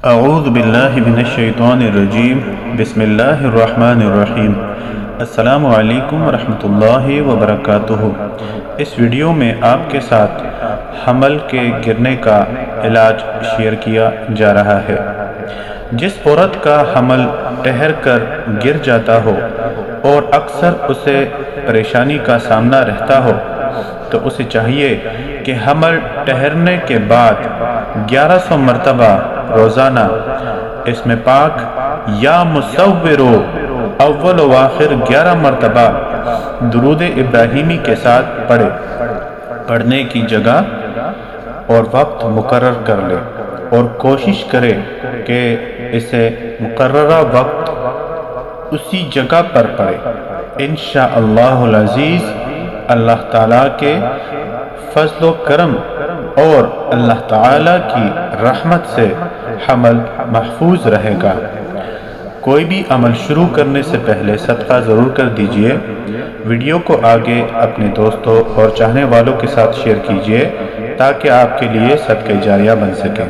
اعوذ باللہ من الشیطان الرجیم بسم اللہ الرحمن الرحیم۔ السلام علیکم ورحمۃ اللہ وبرکاتہ۔ اس ویڈیو میں آپ کے ساتھ حمل کے گرنے کا علاج شیئر کیا جا رہا ہے۔ جس عورت کا حمل ٹھہر کر گر جاتا ہو اور اکثر اسے پریشانی کا سامنا رہتا ہو تو اسے چاہیے کہ حمل ٹھہرنے کے بعد 1100 مرتبہ روزانہ اسم پاک یا مصورو اول و آخر 11 مرتبہ درود ابراہیمی کے ساتھ پڑھے۔ پڑھنے کی جگہ اور وقت مقرر کر لے اور کوشش کرے کہ اسے مقررہ وقت اسی جگہ پر پڑھے۔ انشاءاللہ العزیز اللہ تعالیٰ کے فضل و کرم اور اللہ تعالیٰ کی رحمت سے حمل محفوظ رہے گا۔ کوئی بھی عمل شروع کرنے سے پہلے صدقہ ضرور کر دیجئے۔ ویڈیو کو آگے اپنے دوستوں اور چاہنے والوں کے ساتھ شیئر کیجئے تاکہ آپ کے لیے صدقہ جاریہ بن سکے۔